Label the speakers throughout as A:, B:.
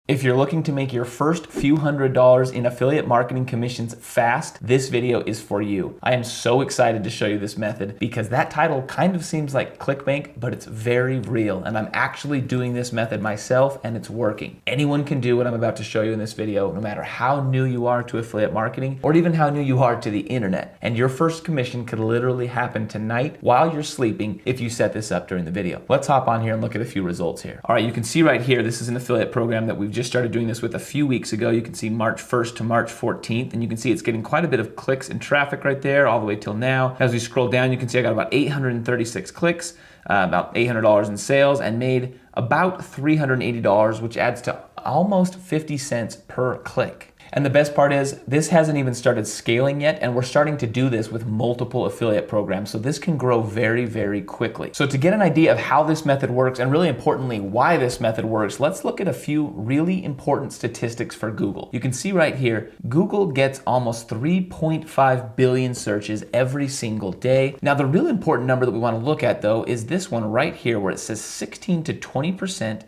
A: If you're looking to make your first few $100s in affiliate marketing commissions fast, this video is for you. I am so excited to show you this method because that title kind of seems like clickbait, but it's very real. And I'm actually doing this method myself and it's working. Anyone can do what I'm about to show you in this video, no matter how new you are to affiliate marketing or even how new you are to the internet. And your first commission could literally happen tonight while you're sleeping if you set this up during the video. Let's hop on here and look at a few results here. All right, you can see right here, this is an affiliate program that we've just started doing this with a few weeks ago. You can see March 1st to March 14th, and you can see it's getting quite a bit of clicks and traffic right there all the way till now. As we scroll down, you can see I got about 836 clicks, about $800 in sales, and made about $380, which adds to almost 50 cents per click. And the best part is this hasn't even started scaling yet, and we're starting to do this with multiple affiliate programs. So this can grow very, very quickly. So to get an idea of how this method works, and really importantly, why this method works, let's look at a few really important statistics for Google. You can see right here, Google gets almost 3.5 billion searches every single day. Now, the real important number that we want to look at though is this one right here where it says 16 to 20%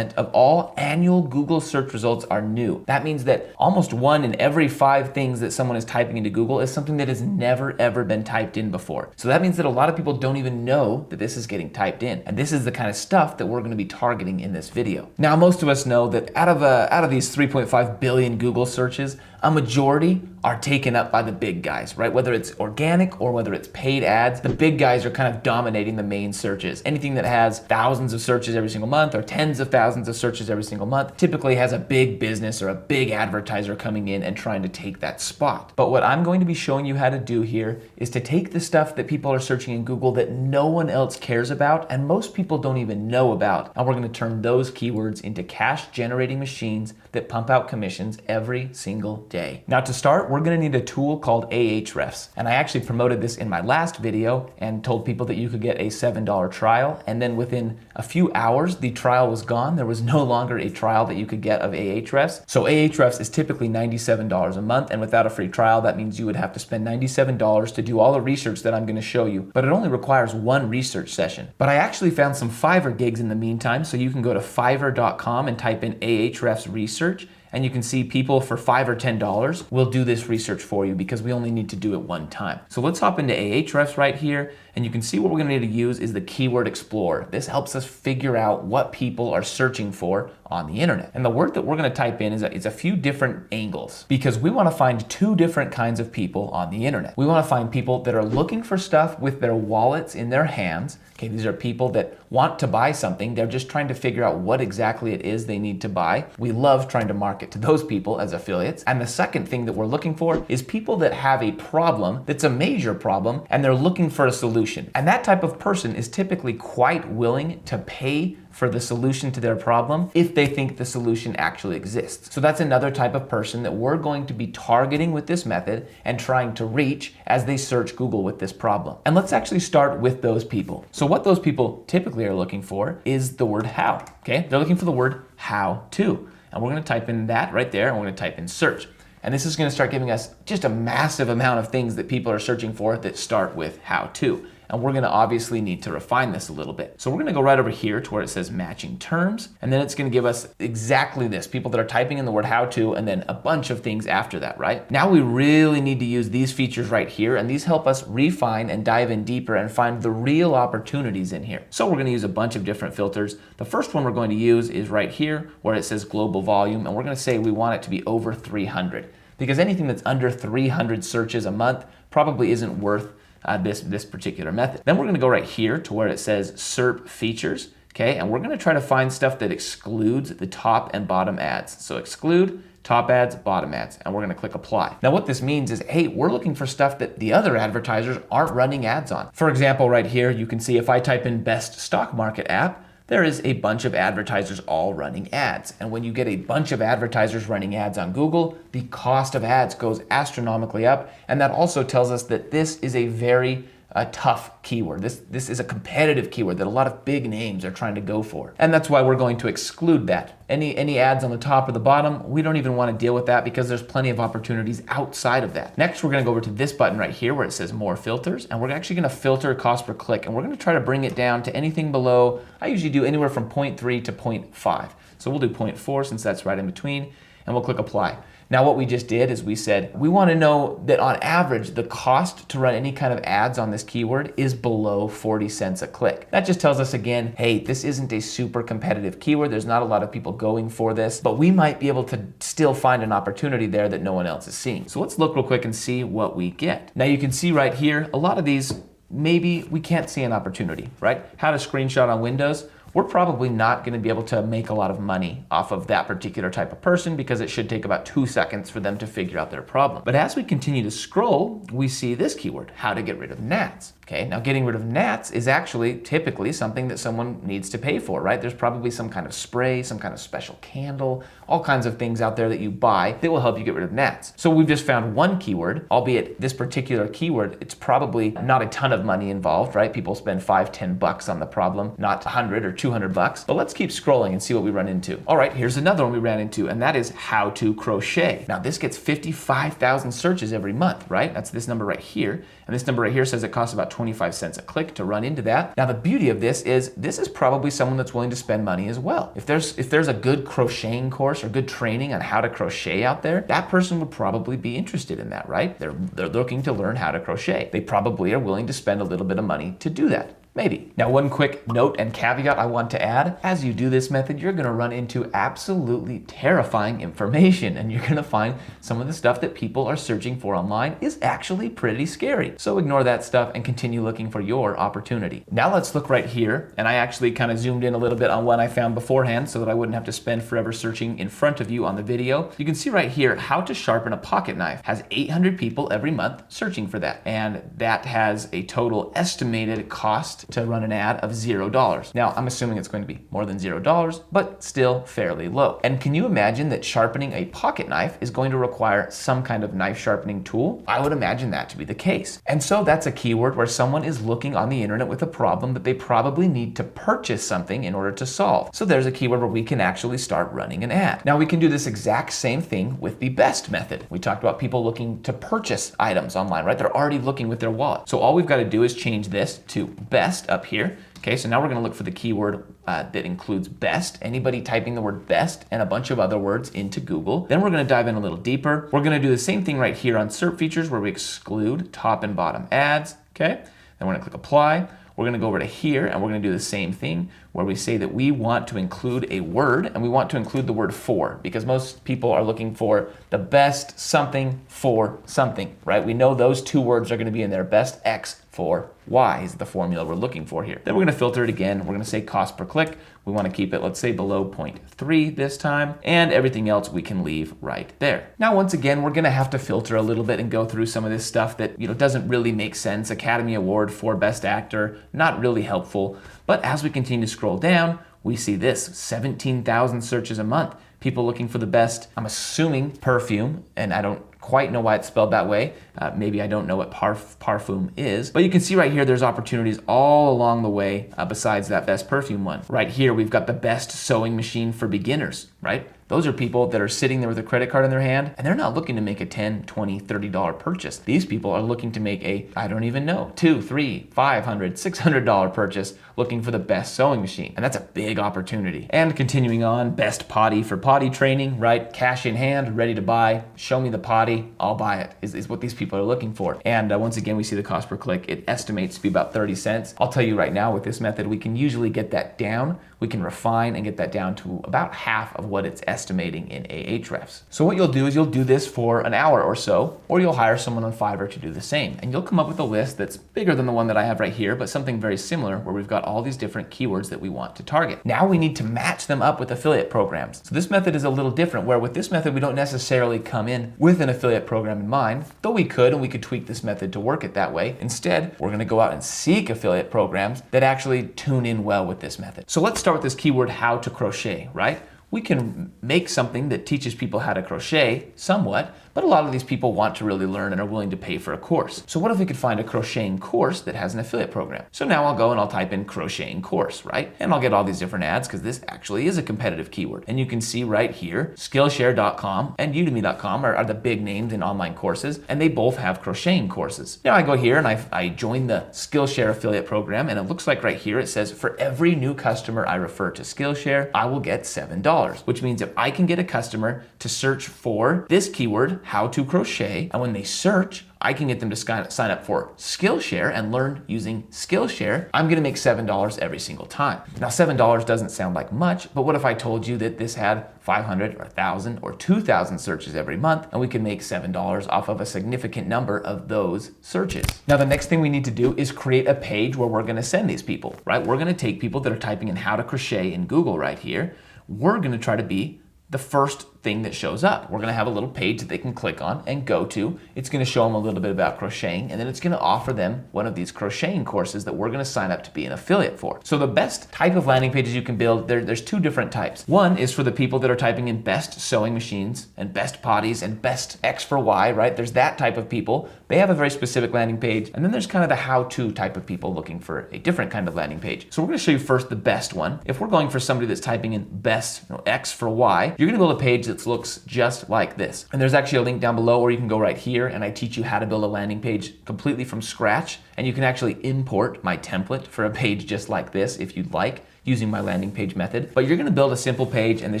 A: of all annual Google search results are new. That means that almost 1 in every 5 things that someone is typing into Google is something that has never ever been typed in before. So that means that a lot of people don't even know that this is getting typed in. And this is the kind of stuff that we're going to be targeting in this video. Now, most of us know that out of these 3.5 billion Google searches, a majority are taken up by the big guys, right? Whether it's organic or whether it's paid ads, the big guys are kind of dominating the main searches. Anything that has thousands of searches every single month or tens of thousands of searches every single month typically has a big business or a big advertiser coming in and trying to take that spot. But what I'm going to be showing you how to do here is to take the stuff that people are searching in Google that no one else cares about and most people don't even know about, and we're going to turn those keywords into cash generating machines that pump out commissions every single day. Now to start, we're going to need a tool called Ahrefs. And I actually promoted this in my last video and told people that you could get a $7 trial. And then within a few hours, the trial was gone. There was no longer a trial that you could get of Ahrefs. So Ahrefs is typically $97 a month. And without a free trial, that means you would have to spend $97 to do all the research that I'm going to show you. But it only requires one research session. But I actually found some Fiverr gigs in the meantime. So you can go to fiverr.com and type in Ahrefs research. And you can see people for $5 or $10 will do this research for you because we only need to do it one time. So let's hop into Ahrefs right here. And you can see what we're gonna need to use is the Keyword Explorer. This helps us figure out what people are searching for on the internet. And the word that we're gonna type in is a few different angles because we wanna find 2 different kinds of people on the internet. We wanna find people that are looking for stuff with their wallets in their hands. Okay, these are people that want to buy something. They're just trying to figure out what exactly it is they need to buy. We love trying to market to those people as affiliates. And the second thing that we're looking for is people that have a problem that's a major problem and they're looking for a solution. And that type of person is typically quite willing to pay for the solution to their problem if they think the solution actually exists. So that's another type of person that we're going to be targeting with this method and trying to reach as they search Google with this problem. And let's actually start with those people. So what those people typically are looking for is the word how, okay? They're looking for the word how to. And we're gonna type in that right there and we're gonna type in search. And this is gonna start giving us just a massive amount of things that people are searching for that start with how to. And we're gonna obviously need to refine this a little bit. So we're gonna go right over here to where it says matching terms, and then it's gonna give us exactly this, people that are typing in the word how to, and then a bunch of things after that, right? Now we really need to use these features right here, and these help us refine and dive in deeper and find the real opportunities in here. So we're gonna use a bunch of different filters. The first one we're going to use is right here where it says global volume, and we're gonna say we want it to be over 300, because anything that's under 300 searches a month probably isn't worth this particular method. Then we're gonna go right here to where it says SERP features, okay? And we're gonna try to find stuff that excludes the top and bottom ads. So exclude top ads, bottom ads, and we're gonna click apply. Now what this means is, hey, we're looking for stuff that the other advertisers aren't running ads on. For example, right here, you can see if I type in best stock market app, there is a bunch of advertisers all running ads. And when you get a bunch of advertisers running ads on Google, the cost of ads goes astronomically up. And that also tells us that this is a very a tough keyword. This is a competitive keyword that a lot of big names are trying to go for. And that's why we're going to exclude that. Any ads on the top or the bottom, we don't even want to deal with that because there's plenty of opportunities outside of that. Next, we're going to go over to this button right here where it says more filters, and we're actually going to filter cost per click, and we're going to try to bring it down to anything below. I usually do anywhere from 0.3 to 0.5. So we'll do 0.4 since that's right in between, and we'll click apply. Now what we just did is we said, we want to know that on average, the cost to run any kind of ads on this keyword is below 40 cents a click. That just tells us again, hey, this isn't a super competitive keyword. There's not a lot of people going for this, but we might be able to still find an opportunity there that no one else is seeing. So let's look real quick and see what we get. Now you can see right here, a lot of these, maybe we can't see an opportunity, right? How to screenshot on Windows. We're probably not going to be able to make a lot of money off of that particular type of person because it should take about 2 seconds for them to figure out their problem. But as we continue to scroll, we see this keyword, how to get rid of gnats. Okay, now getting rid of gnats is actually typically something that someone needs to pay for, right? There's probably some kind of spray, some kind of special candle, all kinds of things out there that you buy that will help you get rid of gnats. So we've just found one keyword, albeit this particular keyword, it's probably not a ton of money involved, right? People spend $5-10 on the problem, not 100 or 200 bucks. But let's keep scrolling and see what we run into. All right, here's another one we ran into, and that is how to crochet. Now this gets 55,000 searches every month, right? That's this number right here. And this number right here says it costs about 25 cents a click to run into that. Now the beauty of this is probably someone that's willing to spend money as well. If there's a good crocheting course or good training on how to crochet out there, that person would probably be interested in that, right? They're looking to learn how to crochet. They probably are willing to spend a little bit of money to do that. Maybe. Now, one quick note and caveat I want to add, as you do this method, you're gonna run into absolutely terrifying information, and you're gonna find some of the stuff that people are searching for online is actually pretty scary. So ignore that stuff and continue looking for your opportunity. Now let's look right here, and I actually kind of zoomed in a little bit on what I found beforehand so that I wouldn't have to spend forever searching in front of you on the video. You can see right here, how to sharpen a pocket knife has 800 people every month searching for that, and that has a total estimated cost to run an ad of $0. Now, I'm assuming it's going to be more than $0, but still fairly low. And can you imagine that sharpening a pocket knife is going to require some kind of knife sharpening tool? I would imagine that to be the case. And so that's a keyword where someone is looking on the internet with a problem that they probably need to purchase something in order to solve. So there's a keyword where we can actually start running an ad. Now we can do this exact same thing with the best method. We talked about people looking to purchase items online, right? They're already looking with their wallet. So all we've got to do is change this to best up here. Okay, so now we're gonna look for the keyword that includes best. Anybody typing the word best and a bunch of other words into Google. Then we're gonna dive in a little deeper. We're gonna do the same thing right here on SERP features where we exclude top and bottom ads, okay? Then we're gonna click apply. We're gonna go over to here and we're gonna do the same thing where we say that we want to include a word and we want to include the word for, because most people are looking for the best something for something, right? We know those two words are gonna be in there, best X for Y is the formula we're looking for here. Then we're gonna filter it again. We're gonna say cost per click. We wanna keep it, let's say below 0.3 this time, and everything else we can leave right there. Now, once again, we're gonna have to filter a little bit and go through some of this stuff that doesn't really make sense. Academy Award for Best Actor, not really helpful. But as we continue to scroll down, we see this, 17,000 searches a month. People looking for the best, I'm assuming perfume, and I don't quite know why it's spelled that way. Maybe I don't know what parfum is, but you can see right here there's opportunities all along the way besides that best perfume one. Right here we've got the best sewing machine for beginners, right? Those are people that are sitting there with a credit card in their hand and they're not looking to make a $10, $20, $30 purchase. These people are looking to make a, I don't even know, $200, $300, $500, $600 purchase looking for the best sewing machine. And that's a big opportunity. And continuing on, best potty for potty training, right? Cash in hand, ready to buy. Show me the potty, I'll buy it, is what these people are looking for. And once again, we see the cost per click. It estimates to be about 30 cents. I'll tell you right now with this method, we can usually get that down. We can refine and get that down to about half of what it's estimating in Ahrefs. So what you'll do is you'll do this for an hour or so, or you'll hire someone on Fiverr to do the same. And you'll come up with a list that's bigger than the one that I have right here, but something very similar where we've got all these different keywords that we want to target. Now we need to match them up with affiliate programs. So this method is a little different, where with this method, we don't necessarily come in with an affiliate program in mind, though we could, and we could tweak this method to work it that way. Instead, we're gonna go out and seek affiliate programs that actually tune in well with this method. So let's start with this keyword, how to crochet, right? We can make something that teaches people how to crochet somewhat, but a lot of these people want to really learn and are willing to pay for a course. So what if we could find a crocheting course that has an affiliate program? So now I'll go and I'll type in crocheting course, right? And I'll get all these different ads because this actually is a competitive keyword. And you can see right here, Skillshare.com and Udemy.com are the big names in online courses, and they both have crocheting courses. Now I go here and I join the Skillshare affiliate program, and it looks like right here it says for every new customer I refer to Skillshare, I will get $7, which means if I can get a customer to search for this keyword, how to crochet, and when they search, I can get them to sign up for Skillshare and learn using Skillshare, I'm gonna make $7 every single time. Now $7 doesn't sound like much, but what if I told you that this had 500 or 1,000 or 2,000 searches every month, and we could make $7 off of a significant number of those searches? Now the next thing we need to do is create a page where we're gonna send these people, right? We're gonna take people that are typing in how to crochet in Google right here. We're gonna try to be the first thing that shows up. We're gonna have a little page that they can click on and go to. It's gonna show them a little bit about crocheting, and then it's gonna offer them one of these crocheting courses that we're gonna sign up to be an affiliate for. So the best type of landing pages you can build, there's two different types. One is for the people that are typing in best sewing machines and best potties and best X for Y, right? There's that type of people. They have a very specific landing page. And then there's kind of the how-to type of people looking for a different kind of landing page. So we're gonna show you first the best one. If we're going for somebody that's typing in best X for Y, you're gonna build a page that looks just like this. And there's actually a link down below where you can go right here and I teach you how to build a landing page completely from scratch. And you can actually import my template for a page just like this if you'd like, using my landing page method. But you're gonna build a simple page, and this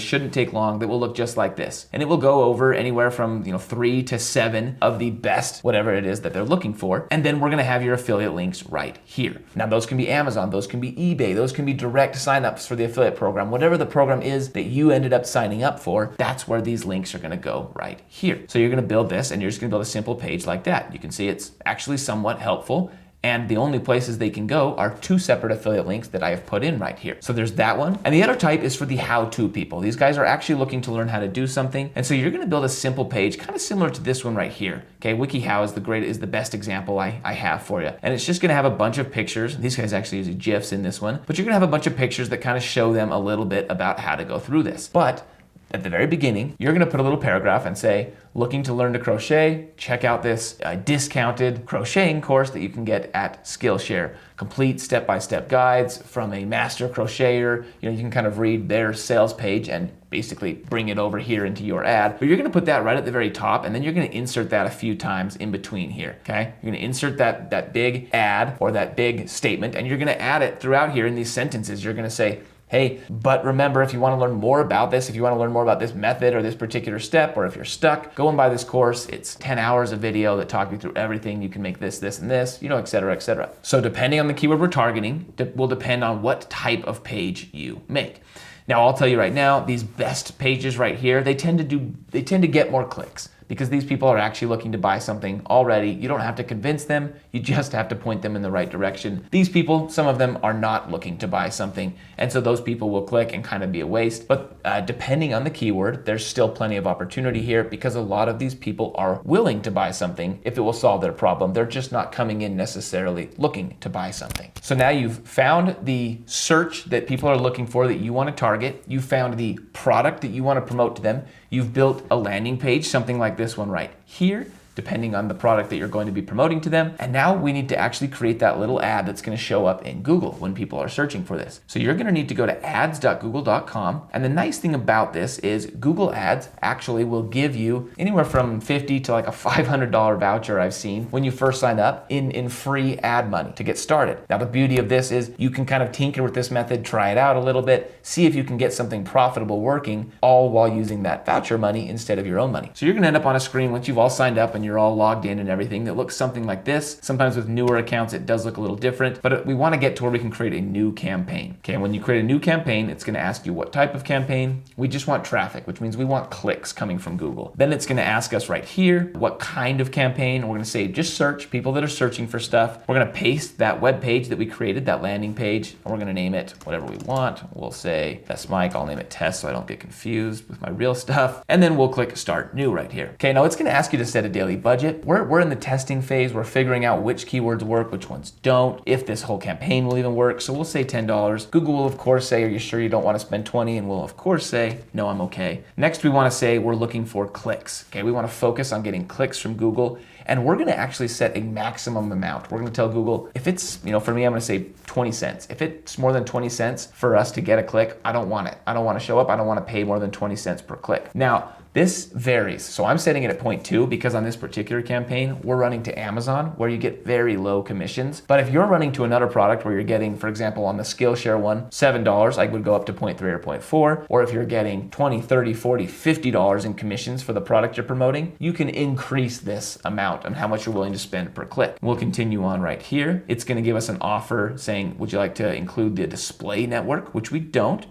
A: shouldn't take long, that will look just like this. And it will go over anywhere from 3 to 7 of the best, whatever it is that they're looking for. And then we're gonna have your affiliate links right here. Now those can be Amazon, those can be eBay, those can be direct signups for the affiliate program. Whatever the program is that you ended up signing up for, that's where these links are gonna go right here. So you're gonna build this, and you're just gonna build a simple page like that. You can see it's actually somewhat helpful. And the only places they can go are 2 separate affiliate links that I have put in right here. So there's that one. And the other type is for the how-to people. These guys are actually looking to learn how to do something. And so you're gonna build a simple page, kind of similar to this one right here. Okay, WikiHow is the best example I have for you. And it's just gonna have a bunch of pictures. These guys actually use GIFs in this one, but you're gonna have a bunch of pictures that kind of show them a little bit about how to go through this. But at the very beginning, you're gonna put a little paragraph and say, looking to learn to crochet, check out this discounted crocheting course that you can get at Skillshare. Complete step-by-step guides from a master crocheter. You can kind of read their sales page and basically bring it over here into your ad. But you're gonna put that right at the very top, and then you're gonna insert that a few times in between here, okay? You're gonna insert that big ad or that big statement, and you're gonna add it throughout here in these sentences. You're gonna say, hey, but remember, if you want to learn more about this, if you want to learn more about this method or this particular step, or if you're stuck, go and buy this course. It's 10 hours of video that talk you through everything. You can make this, this, and this, et cetera, et cetera. So depending on the keyword we're targeting, will depend on what type of page you make. Now, I'll tell you right now, these best pages right here, they tend to get more clicks, because these people are actually looking to buy something already. You don't have to convince them, you just have to point them in the right direction. These people, some of them are not looking to buy something, and so those people will click and kind of be a waste. But depending on the keyword, there's still plenty of opportunity here, because a lot of these people are willing to buy something if it will solve their problem. They're just not coming in necessarily looking to buy something. So now you've found the search that people are looking for that you want to target. You found the product that you want to promote to them. You've built a landing page, something like this one right here, depending on the product that you're going to be promoting to them. And now we need to actually create that little ad that's going to show up in Google when people are searching for this. So you're going to need to go to ads.google.com. And the nice thing about this is Google Ads actually will give you anywhere from $50 to like a $500 voucher I've seen when you first sign up in free ad money to get started. Now the beauty of this is you can kind of tinker with this method, try it out a little bit, see if you can get something profitable working, all while using that voucher money instead of your own money. So you're going to end up on a screen once you've all signed up and you're all logged in and everything that looks something like this. Sometimes with newer accounts, it does look a little different, but we want to get to where we can create a new campaign. Okay, when you create a new campaign, it's going to ask you what type of campaign. We just want traffic, which means we want clicks coming from Google. Then it's going to ask us right here, what kind of campaign. We're going to say just search, people that are searching for stuff. We're going to paste that web page that we created, that landing page, and we're going to name it whatever we want. We'll say Test Mike. I'll name it Test so I don't get confused with my real stuff. And then we'll click Start New right here. Okay, now it's going to ask you to set a daily daily budget. We're in the testing phase. We're figuring out which keywords work, which ones don't, if this whole campaign will even work. So we'll say $10. Google will of course say, are you sure you don't want to spend 20? And we'll of course say, no, I'm okay. Next, we want to say we're looking for clicks. Okay, we want to focus on getting clicks from Google. And we're gonna actually set a maximum amount. We're gonna tell Google, if it's, for me, I'm gonna say 20 cents. If it's more than 20 cents for us to get a click, I don't want it. I don't wanna show up. I don't wanna pay more than 20 cents per click. Now, this varies. So I'm setting it at 0.2 because on this particular campaign, we're running to Amazon where you get very low commissions. But if you're running to another product where you're getting, for example, on the Skillshare one, $7, I would go up to 0.3 or 0.4. Or if you're getting 20, 30, 40, $50 in commissions for the product you're promoting, you can increase this amount and how much you're willing to spend per click. We'll continue on right here. It's gonna give us an offer saying, would you like to include the display network, which we don't.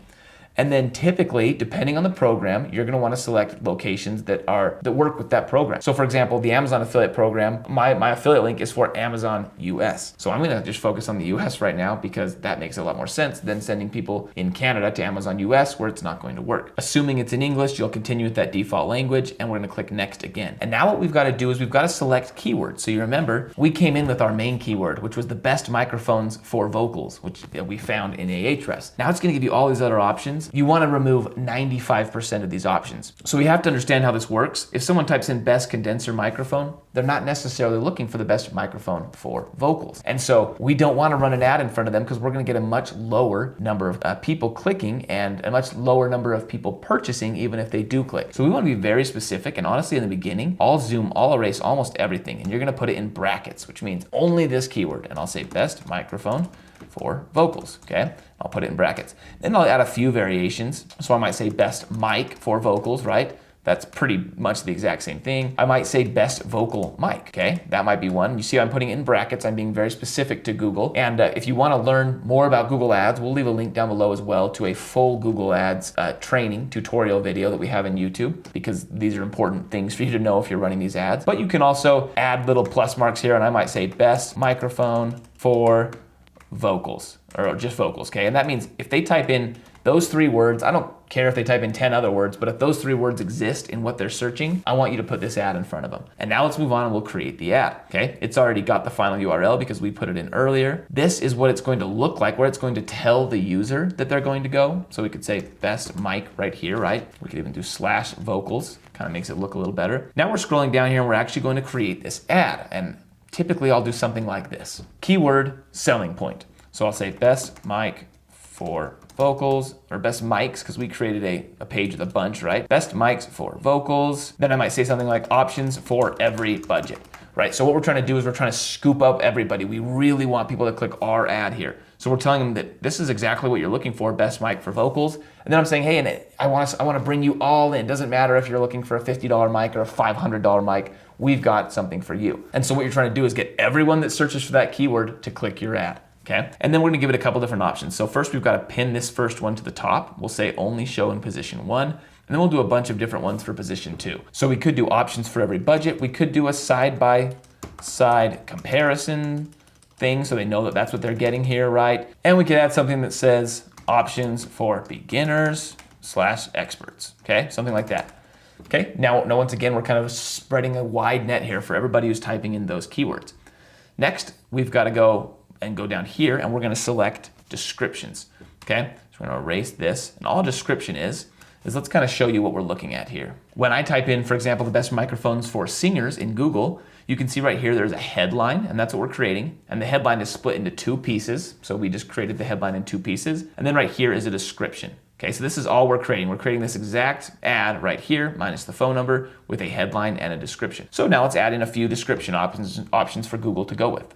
A: And then typically, depending on the program, you're gonna wanna select locations that work with that program. So for example, the Amazon affiliate program, my affiliate link is for Amazon US. So I'm gonna just focus on the US right now because that makes a lot more sense than sending people in Canada to Amazon US where it's not going to work. Assuming it's in English, you'll continue with that default language and we're gonna click next again. And now what we've gotta do is we've gotta select keywords. So you remember, we came in with our main keyword, which was the best microphones for vocals, which we found in Ahrefs. Now it's gonna give you all these other options. You want to remove 95% of these options. So we have to understand how this works. If someone types in best condenser microphone, they're not necessarily looking for the best microphone for vocals. And so we don't want to run an ad in front of them because we're going to get a much lower number of people clicking and a much lower number of people purchasing even if they do click. So we want to be very specific, and honestly in the beginning, I'll zoom, I'll erase almost everything, and you're going to put it in brackets, which means only this keyword, and I'll say best microphone for vocals, okay? I'll put it in brackets. Then I'll add a few variations. So I might say best mic for vocals, right? That's pretty much the exact same thing. I might say best vocal mic, okay? That might be one. You see I'm putting it in brackets. I'm being very specific to Google. And if you wanna learn more about Google Ads, we'll leave a link down below as well to a full Google Ads training tutorial video that we have in YouTube, because these are important things for you to know if you're running these ads. But you can also add little plus marks here, and I might say best microphone for vocals, or just vocals, okay? And that means if they type in those 3 words, I don't care if they type in 10 other words, but if those 3 words exist in what they're searching, I want you to put this ad in front of them. And now let's move on and we'll create the ad, okay? It's already got the final URL because we put it in earlier. This is what it's going to look like, where it's going to tell the user that they're going to go. So we could say best mic right here, right? We could even do /vocals, kind of makes it look a little better. Now we're scrolling down here and we're actually going to create this ad. And typically I'll do something like this. Keyword selling point. So I'll say best mic for vocals, or best mics, because we created a page with a bunch, right? Best mics for vocals. Then I might say something like options for every budget, right? So what we're trying to do is we're trying to scoop up everybody. We really want people to click our ad here. So we're telling them that this is exactly what you're looking for, best mic for vocals. And then I'm saying, hey, and I want to bring you all in. Doesn't matter if you're looking for a $50 mic or a $500 mic, we've got something for you. And so what you're trying to do is get everyone that searches for that keyword to click your ad. Okay, and then we're gonna give it a couple different options. So first we've got to pin this first one to the top. We'll say only show in position 1, and then we'll do a bunch of different ones for position 2. So we could do options for every budget. We could do a side-by-side comparison thing so they know that that's what they're getting here, right? And we could add something that says options for beginners / experts, okay? Something like that. Okay, now once again, we're kind of spreading a wide net here for everybody who's typing in those keywords. Next, we've got to go down here and we're going to select descriptions, okay? So we're going to erase this, and all description is let's kind of show you what we're looking at here. When I type in, for example, the best microphones for singers in Google, you can see right here there's a headline, and that's what we're creating, and the headline is split into 2 pieces, so we just created the headline in 2 pieces, and then right here is a description. Okay, so this is all we're creating. We're creating this exact ad right here, minus the phone number, with a headline and a description. So now let's add in a few description options for Google to go with.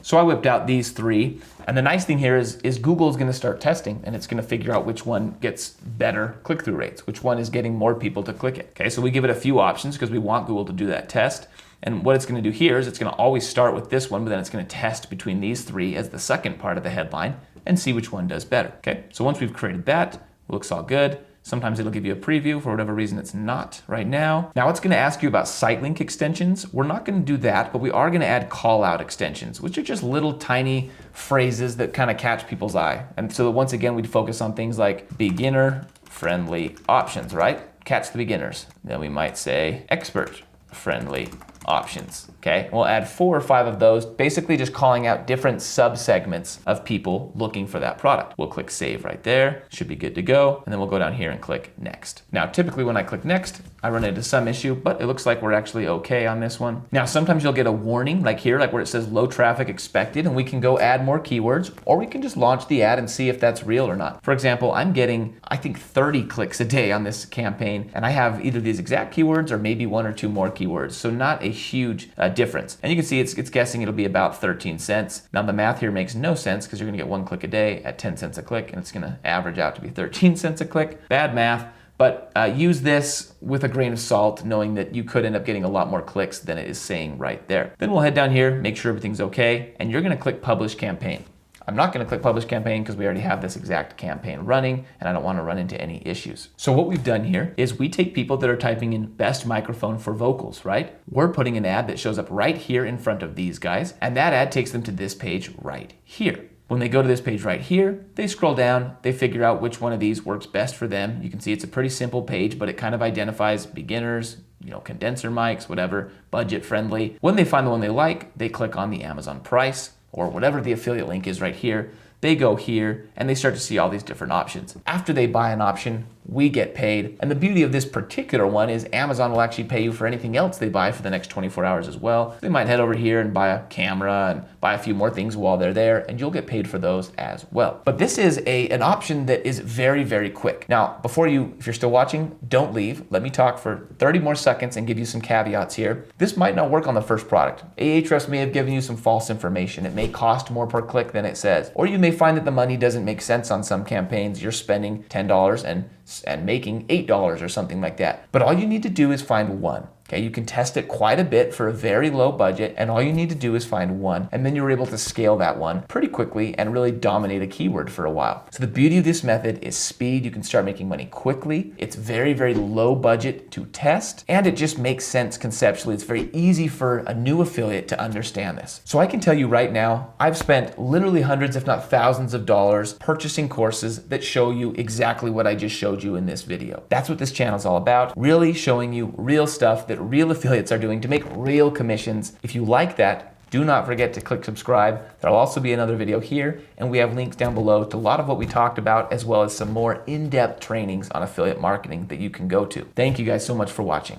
A: So I whipped out these 3, and the nice thing here is Google is going to start testing, and it's going to figure out which one gets better click-through rates, which one is getting more people to click it. Okay, so we give it a few options because we want Google to do that test. And what it's going to do here is it's going to always start with this one, but then it's going to test between these 3 as the second part of the headline and see which one does better. Okay, so once we've created that, it looks all good. Sometimes it'll give you a preview. For whatever reason, it's not right now. Now it's gonna ask you about site link extensions. We're not gonna do that, but we are gonna add call out extensions, which are just little tiny phrases that kind of catch people's eye. And so once again, we'd focus on things like beginner friendly options, right? Catch the beginners. Then we might say expert friendly options. Okay, we'll add 4 or 5 of those, basically just calling out different subsegments of people looking for that product. We'll click save right there, should be good to go, and then we'll go down here and click next. Now, typically when I click next, I run into some issue, but it looks like we're actually okay on this one. Now, sometimes you'll get a warning like here, like where it says low traffic expected, and we can go add more keywords, or we can just launch the ad and see if that's real or not. For example, I'm getting, I think 30 clicks a day on this campaign, and I have either these exact keywords or maybe 1 or 2 more keywords. So not a huge difference. And you can see it's guessing it'll be about 13 cents. Now the math here makes no sense because you're gonna get 1 click a day at 10 cents a click, and it's gonna average out to be 13 cents a click. Bad math, but use this with a grain of salt, knowing that you could end up getting a lot more clicks than it is saying right there. Then we'll head down here, make sure everything's okay, and you're gonna click publish campaign. I'm not gonna click publish campaign because we already have this exact campaign running and I don't wanna run into any issues. So what we've done here is we take people that are typing in best microphone for vocals, right? We're putting an ad that shows up right here in front of these guys, and that ad takes them to this page right here. When they go to this page right here, they scroll down, they figure out which one of these works best for them. You can see it's a pretty simple page, but it kind of identifies beginners, condenser mics, whatever, budget friendly. When they find the one they like, they click on the Amazon price, or whatever the affiliate link is right here. They go here and they start to see all these different options. After they buy an option, we get paid. And the beauty of this particular one is Amazon will actually pay you for anything else they buy for the next 24 hours as well. They might head over here and buy a camera and buy a few more things while they're there, and you'll get paid for those as well. But this is an option that is very, very quick. Now, if you're still watching, don't leave. Let me talk for 30 more seconds and give you some caveats here. This might not work on the first product. Ahrefs may have given you some false information. It may cost more per click than it says. Or you may find that the money doesn't make sense on some campaigns. You're spending $10 and making $8 or something like that. But all you need to do is find one. Okay, you can test it quite a bit for a very low budget, and all you need to do is find one, and then you're able to scale that one pretty quickly and really dominate a keyword for a while. So the beauty of this method is speed. You can start making money quickly. It's very, very low budget to test, and it just makes sense conceptually. It's very easy for a new affiliate to understand this. So I can tell you right now, I've spent literally hundreds, if not thousands of dollars purchasing courses that show you exactly what I just showed you in this video. That's what this channel is all about, really showing you real stuff that real affiliates are doing to make real commissions. If you like that, do not forget to click subscribe. There'll also be another video here, and we have links down below to a lot of what we talked about, as well as some more in-depth trainings on affiliate marketing that you can go to. Thank you guys so much for watching.